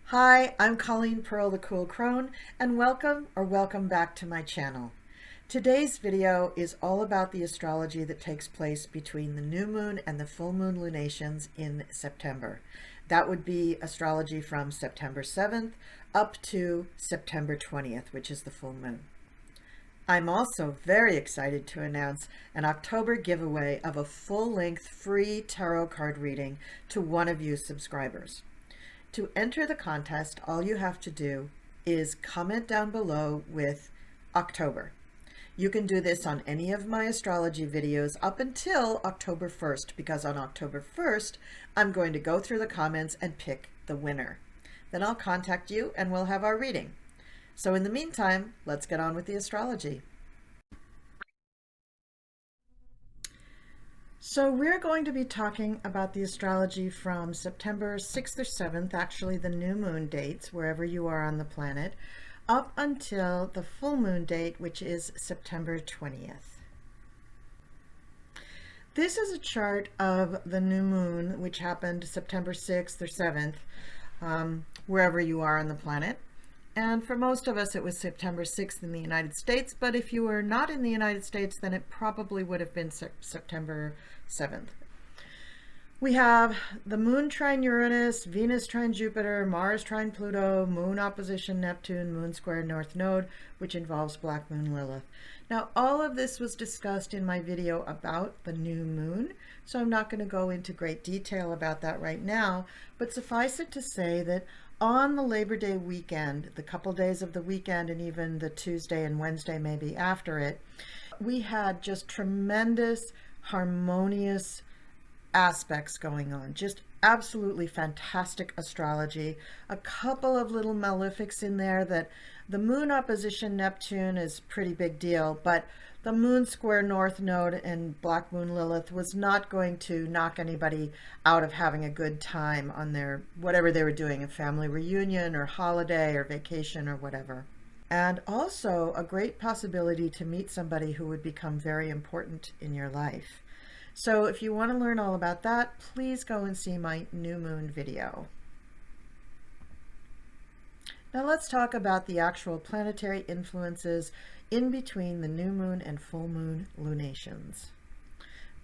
Hi, I'm Colleen Pearl, the Cool Crone, and welcome back to my channel. Today's video is all about the astrology that takes place between the new moon and the full moon lunations in September. That would be astrology from September 7th up to September 20th, which is the full moon. I'm also very excited to announce an October giveaway of a full-length free tarot card reading to one of you subscribers. To enter the contest, all you have to do is comment down below with October. You can do this on any of my astrology videos up until October 1st, because on October 1st, I'm going to go through the comments and pick the winner. Then I'll contact you and we'll have our reading. So in the meantime, let's get on with the astrology. So we're going to be talking about the astrology from September 6th or 7th, actually the new moon dates, wherever you are on the planet, up until the full moon date, which is September 20th. This is a chart of the new moon, which happened September 6th or 7th, wherever you are on the planet. And for most of us, it was September 6th in the United States, but if you were not in the United States, then it probably would have been September 7th. We have the moon trine Uranus, Venus trine Jupiter, Mars trine Pluto, moon opposition Neptune, moon square north node, which involves black moon Lilith. Now, all of this was discussed in my video about the new moon, so I'm not going to go into great detail about that right now, but suffice it to say that on the Labor Day weekend, the couple days of the weekend, and even the Tuesday and Wednesday maybe after it, we had just tremendous, harmonious aspects going on. Just absolutely fantastic astrology. A couple of little malefics in there. That the moon opposition Neptune is pretty big deal, but the moon square north node and black moon Lilith was not going to knock anybody out of having a good time on their whatever they were doing, a family reunion or holiday or vacation or whatever. And also a great possibility to meet somebody who would become very important in your life. So if you want to learn all about that, please go and see my new moon video. Now let's talk about the actual planetary influences in between the new moon and full moon lunations.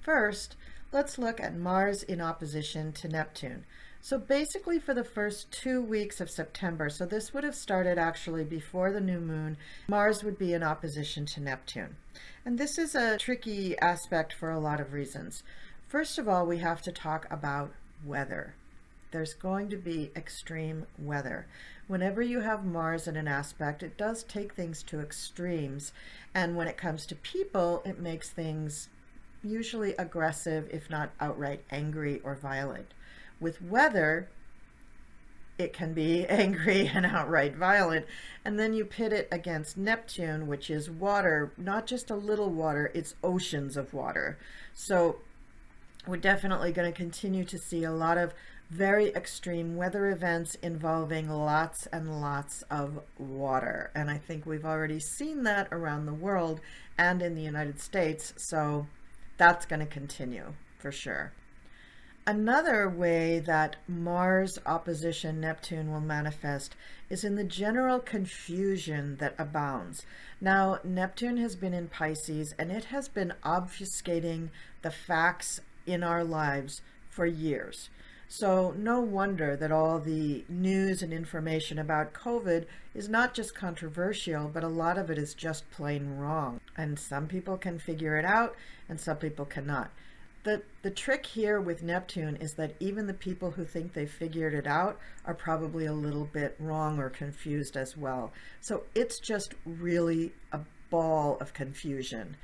First, let's look at Mars in opposition to Neptune. So basically for the first 2 weeks of September, so this would have started actually before the new moon, Mars would be in opposition to Neptune. And this is a tricky aspect for a lot of reasons. First of all, we have to talk about weather. There's going to be extreme weather. Whenever you have Mars in an aspect, it does take things to extremes. And when it comes to people, it makes things usually aggressive, if not outright angry or violent. With weather, it can be angry and outright violent. And then you pit it against Neptune, which is water, not just a little water, it's oceans of water. So we're definitely going to continue to see a lot of very extreme weather events involving lots and lots of water. And I think we've already seen that around the world and in the United States. So that's going to continue for sure. Another way that Mars opposition Neptune will manifest is in the general confusion that abounds. Now, Neptune has been in Pisces and it has been obfuscating the facts in our lives for years. So no wonder that all the news and information about COVID is not just controversial, but a lot of it is just plain wrong. And some people can figure it out and some people cannot. The trick here with Neptune is that even the people who think they figured it out are probably a little bit wrong or confused as well. So it's just really a ball of confusion.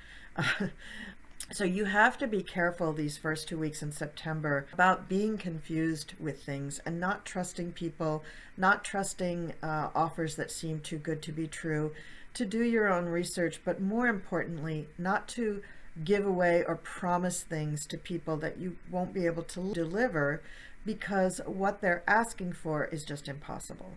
So you have to be careful these first 2 weeks in September about being confused with things and not trusting people, not trusting offers that seem too good to be true, to do your own research, but more importantly, not to give away or promise things to people that you won't be able to deliver because what they're asking for is just impossible.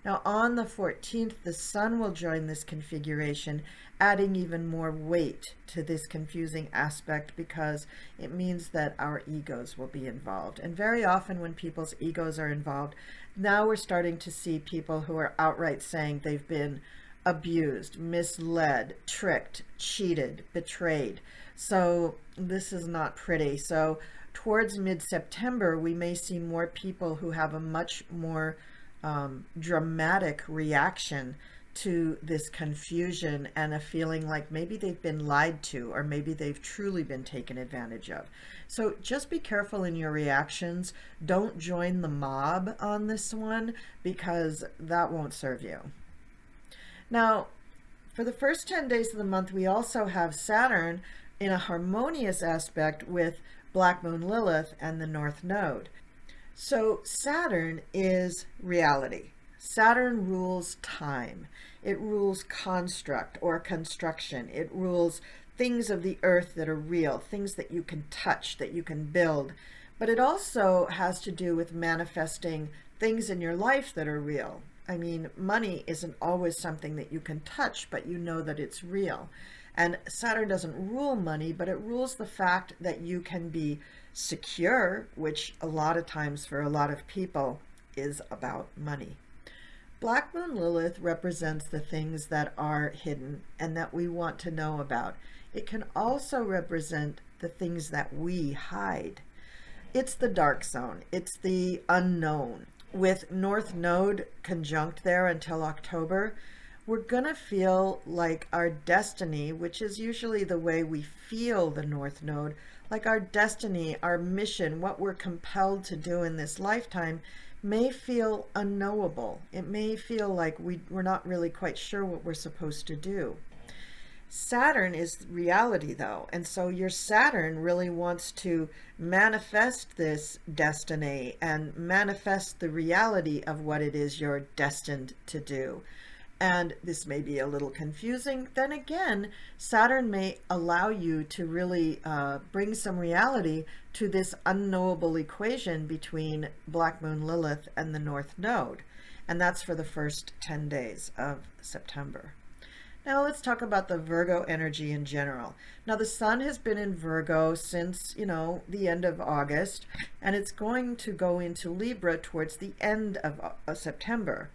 Now on the 14th, the Sun will join this configuration, adding even more weight to this confusing aspect because it means that our egos will be involved. And very often when people's egos are involved, now we're starting to see people who are outright saying they've been abused, misled, tricked, cheated, betrayed. So this is not pretty. So towards mid-September, we may see more people who have a much more dramatic reaction to this confusion and a feeling like maybe they've been lied to or maybe they've truly been taken advantage of. So just be careful in your reactions. Don't join the mob on this one because that won't serve you. Now, for the first 10 days of the month, we also have Saturn in a harmonious aspect with Black Moon Lilith and the North Node. So Saturn is reality. Saturn rules time. It rules construct or construction. It rules things of the earth that are real, things that you can touch, that you can build. But it also has to do with manifesting things in your life that are real. I mean, money isn't always something that you can touch, but you know that it's real. And Saturn doesn't rule money, but it rules the fact that you can be secure, which a lot of times for a lot of people is about money. Black Moon Lilith represents the things that are hidden and that we want to know about. It can also represent the things that we hide. It's the dark zone. It's the unknown. With North Node conjunct there until October, we're going to feel like our destiny, which is usually the way we feel the North Node, like our destiny, our mission, what we're compelled to do in this lifetime may feel unknowable. It may feel like we're not really quite sure what we're supposed to do. Saturn is reality though, and so your Saturn really wants to manifest this destiny and manifest the reality of what it is you're destined to do. And this may be a little confusing. Then again, Saturn may allow you to really bring some reality to this unknowable equation between Black Moon Lilith and the North Node. And that's for the first 10 days of September. Now let's talk about the Virgo energy in general. Now the Sun has been in Virgo since, the end of August, and it's going to go into Libra towards the end of September.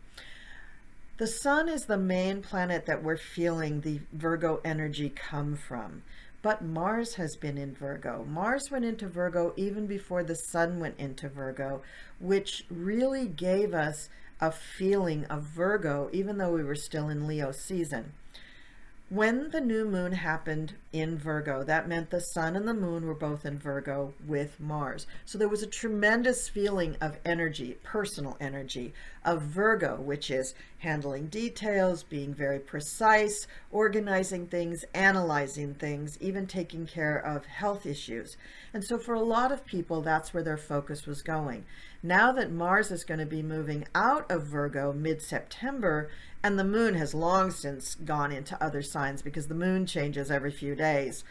The Sun is the main planet that we're feeling the Virgo energy come from. But Mars has been in Virgo. Mars went into Virgo even before the Sun went into Virgo, which really gave us a feeling of Virgo, even though we were still in Leo season. When the new moon happened in Virgo, that meant the Sun and the moon were both in Virgo with Mars. So there was a tremendous feeling of energy, personal energy, of Virgo, which is handling details, being very precise, organizing things, analyzing things, even taking care of health issues. And so for a lot of people, that's where their focus was going. Now that Mars is going to be moving out of Virgo mid-September, and the moon has long since gone into other signs because the moon changes every few days,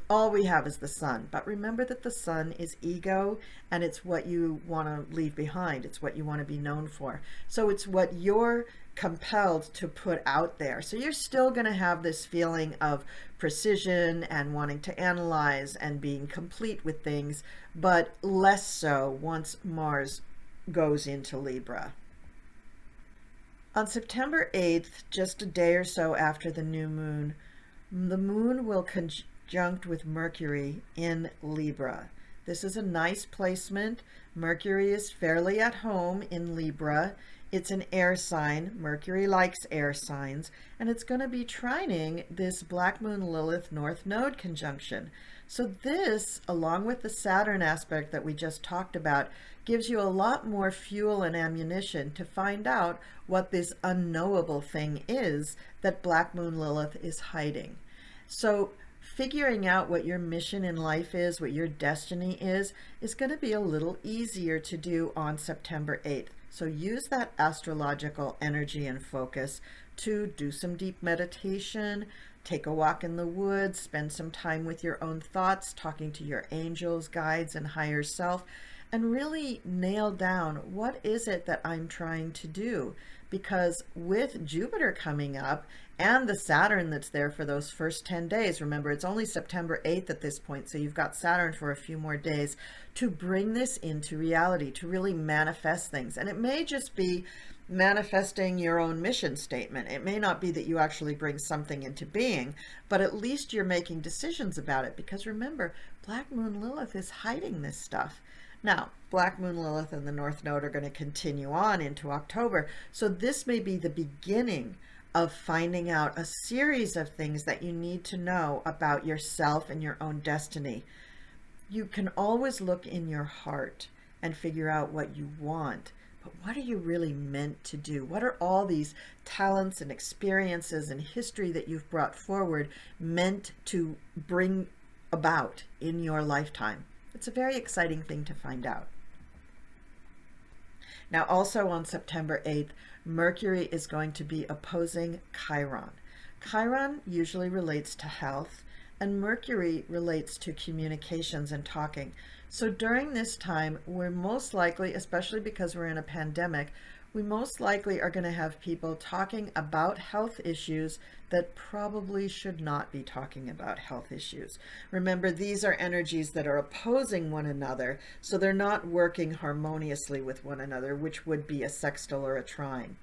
all we have is the Sun. But remember that the Sun is ego, and it's what you want to leave behind. It's what you want to be known for. So it's what you're compelled to put out there. So you're still going to have this feeling of precision and wanting to analyze and being complete with things, but less so once Mars goes into Libra. On September 8th, just a day or so after the new moon, the moon will conjunct with Mercury in Libra. This is a nice placement. Mercury is fairly at home in Libra. It's an air sign. Mercury likes air signs, and it's going to be trining this Black Moon Lilith North Node conjunction. So this, along with the Saturn aspect that we just talked about, gives you a lot more fuel and ammunition to find out what this unknowable thing is that Black Moon Lilith is hiding. So figuring out what your mission in life is, what your destiny is going to be a little easier to do on September 8th. So use that astrological energy and focus to do some deep meditation, take a walk in the woods, spend some time with your own thoughts, talking to your angels, guides, and higher self, and really nail down what is it that I'm trying to do. Because with Jupiter coming up and the Saturn that's there for those first 10 days, remember it's only September 8th at this point, so you've got Saturn for a few more days to bring this into reality, to really manifest things. And it may just be manifesting your own mission statement. It may not be that you actually bring something into being, but at least you're making decisions about it, because remember, Black Moon Lilith is hiding this stuff. Now, Black Moon Lilith and the North Node are going to continue on into October, so this may be the beginning of finding out a series of things that you need to know about yourself and your own destiny. You can always look in your heart and figure out what you want, but what are you really meant to do? What are all these talents and experiences and history that you've brought forward meant to bring about in your lifetime? It's a very exciting thing to find out. Now, also on September 8th, Mercury is going to be opposing Chiron. Chiron usually relates to health, and Mercury relates to communications and talking. So during this time, we're most likely, especially because we're in a pandemic, we most likely are going to have people talking about health issues that probably should not be talking about health issues. Remember, these are energies that are opposing one another, so they're not working harmoniously with one another, which would be a sextile or a trine.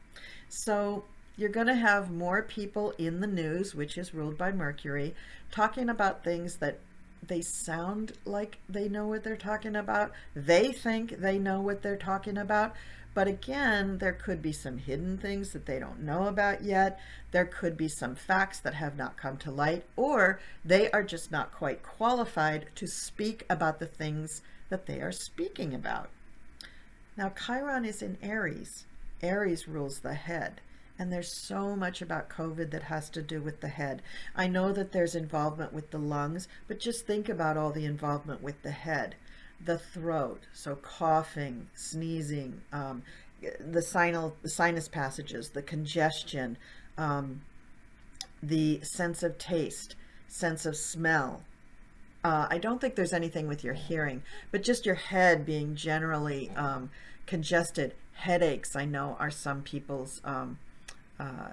So you're going to have more people in the news, which is ruled by Mercury, talking about things that they sound like they know what they're talking about. They think they know what they're talking about. But again, there could be some hidden things that they don't know about yet. There could be some facts that have not come to light, or they are just not quite qualified to speak about the things that they are speaking about. Now, Chiron is in Aries. Aries rules the head. And there's so much about COVID that has to do with the head. I know that there's involvement with the lungs, but just think about all the involvement with the head. The throat, so coughing, sneezing, the sinus passages, the congestion, the sense of taste, sense of smell. I don't think there's anything with your hearing, but just your head being generally congested. Headaches, I know, are some people's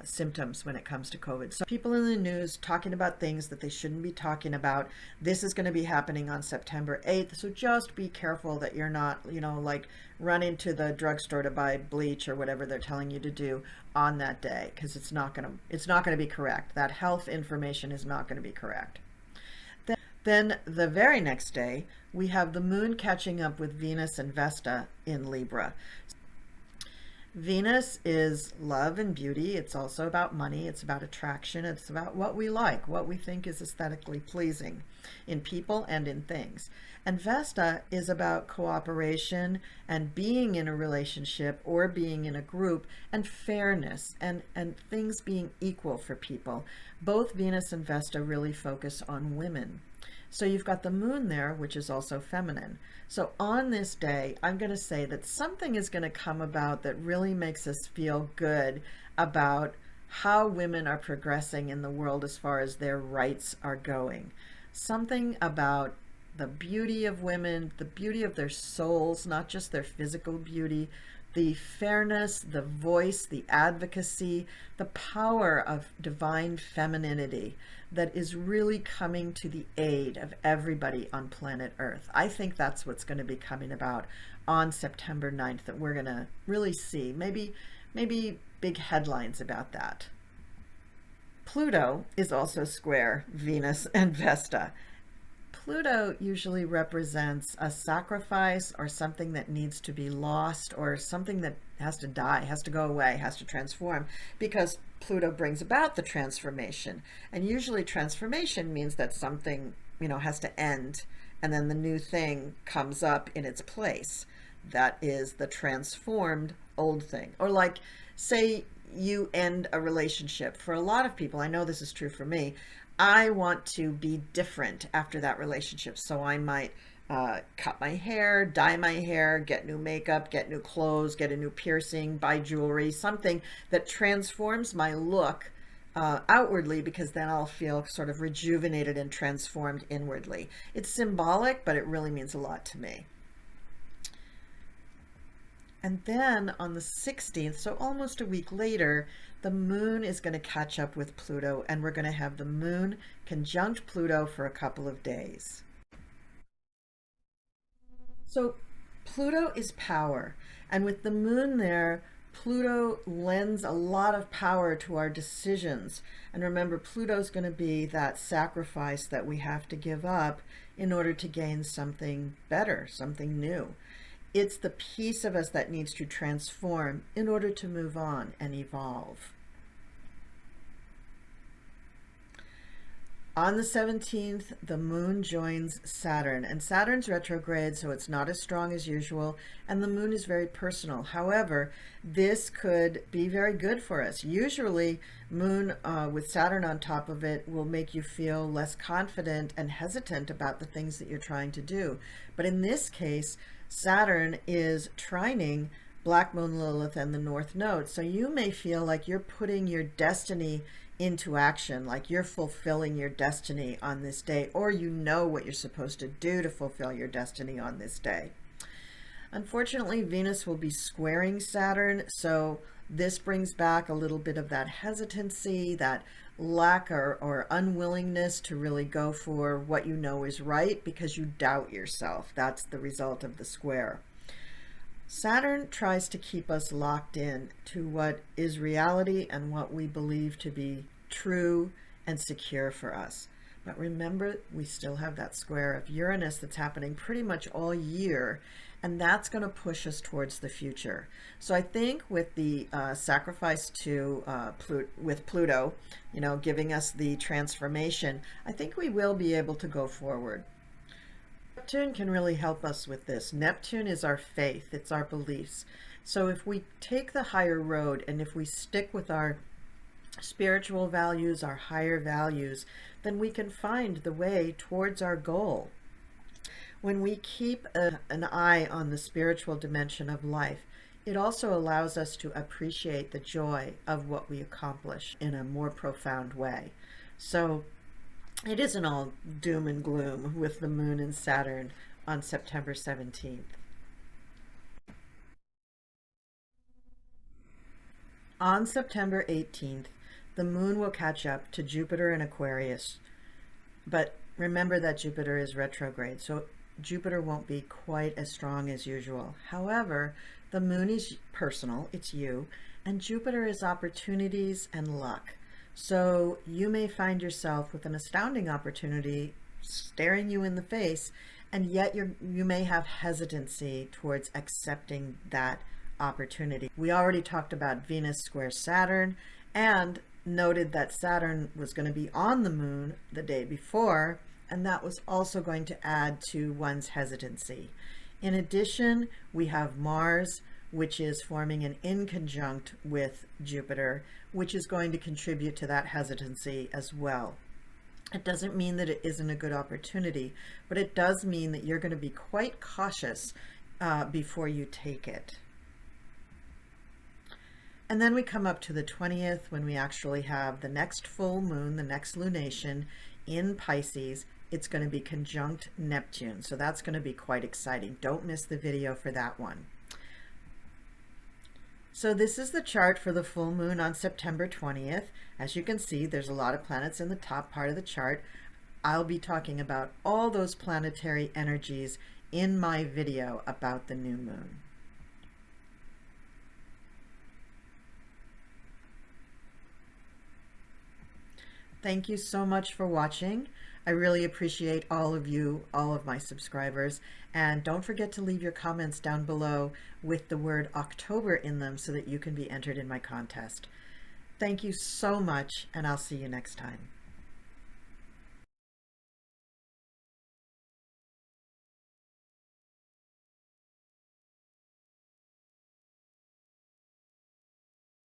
symptoms when it comes to COVID. So people in the news talking about things that they shouldn't be talking about. This is going to be happening on September 8th. So just be careful that you're not, like run into the drugstore to buy bleach or whatever they're telling you to do on that day, because it's not going to be correct. That health information is not going to be correct. Then the very next day, we have the moon catching up with Venus and Vesta in Libra. Venus is love and beauty. It's also about money. It's about attraction. It's about what we like, what we think is aesthetically pleasing in people and in things. And Vesta is about cooperation and being in a relationship or being in a group, and fairness and things being equal for people. Both Venus and Vesta really focus on women. So you've got the moon there, which is also feminine. So on this day, I'm going to say that something is going to come about that really makes us feel good about how women are progressing in the world as far as their rights are going. Something about the beauty of women, the beauty of their souls, not just their physical beauty, the fairness, the voice, the advocacy, the power of divine femininity that is really coming to the aid of everybody on planet Earth. I think that's what's going to be coming about on September 9th, that we're going to really see. Maybe big headlines about that. Pluto is also square Venus and Vesta. Pluto usually represents a sacrifice or something that needs to be lost, or something that has to die, has to go away, has to transform, because Pluto brings about the transformation. And usually transformation means that something, has to end, and then the new thing comes up in its place. That is the transformed old thing. Or like, say you end a relationship. For a lot of people, I know this is true for me, I want to be different after that relationship. So I might cut my hair, dye my hair, get new makeup, get new clothes, get a new piercing, buy jewelry, something that transforms my look outwardly, because then I'll feel sort of rejuvenated and transformed inwardly. It's symbolic, but it really means a lot to me. And then on the 16th, so almost a week later, the moon is going to catch up with Pluto, and we're going to have the moon conjunct Pluto for a couple of days. So Pluto is power, and with the moon there, Pluto lends a lot of power to our decisions. And remember, Pluto's going to be that sacrifice that we have to give up in order to gain something better, something new. It's the piece of us that needs to transform in order to move on and evolve. On the 17th, the moon joins Saturn, and Saturn's retrograde, so it's not as strong as usual, and the moon is very personal. However, this could be very good for us. Usually, moon with Saturn on top of it will make you feel less confident and hesitant about the things that you're trying to do. But in this case, Saturn is trining Black Moon Lilith and the North Node, so you may feel like you're putting your destiny into action, like you're fulfilling your destiny on this day, or you know what you're supposed to do to fulfill your destiny on this day. Unfortunately, Venus will be squaring Saturn, so this brings back a little bit of that hesitancy, that lack or unwillingness to really go for what you know is right because you doubt yourself. That's the result of the square. Saturn tries to keep us locked in to what is reality and what we believe to be true and secure for us. But remember, we still have that square of Uranus that's happening pretty much all year, and that's going to push us towards the future. So I think with the sacrifice to with Pluto, you know, giving us the transformation, I think we will be able to go forward. Neptune can really help us with this. Neptune is our faith, it's our beliefs. So if we take the higher road and if we stick with our spiritual values, our higher values, then we can find the way towards our goal. When we keep an eye on the spiritual dimension of life, it also allows us to appreciate the joy of what we accomplish in a more profound way. So it isn't all doom and gloom with the moon and Saturn on September 17th. On September 18th, the moon will catch up to Jupiter in Aquarius. But remember that Jupiter is retrograde, so Jupiter won't be quite as strong as usual. However, the moon is personal, it's you, and Jupiter is opportunities and luck. So you may find yourself with an astounding opportunity staring you in the face, and yet you may have hesitancy towards accepting that opportunity. We already talked about Venus square Saturn and noted that Saturn was going to be on the moon the day before, and that was also going to add to one's hesitancy. In addition, we have Mars, which is forming an inconjunct with Jupiter, which is going to contribute to that hesitancy as well. It doesn't mean that it isn't a good opportunity, but it does mean that you're going to be quite cautious before you take it. And then we come up to the 20th when we actually have the next full moon, the next lunation in Pisces. It's going to be conjunct Neptune, so that's going to be quite exciting. Don't miss the video for that one. So this is the chart for the full moon on September 20th. As you can see, there's a lot of planets in the top part of the chart. I'll be talking about all those planetary energies in my video about the new moon. Thank you so much for watching. I really appreciate all of you, all of my subscribers, and don't forget to leave your comments down below with the word October in them so that you can be entered in my contest. Thank you so much, and I'll see you next time.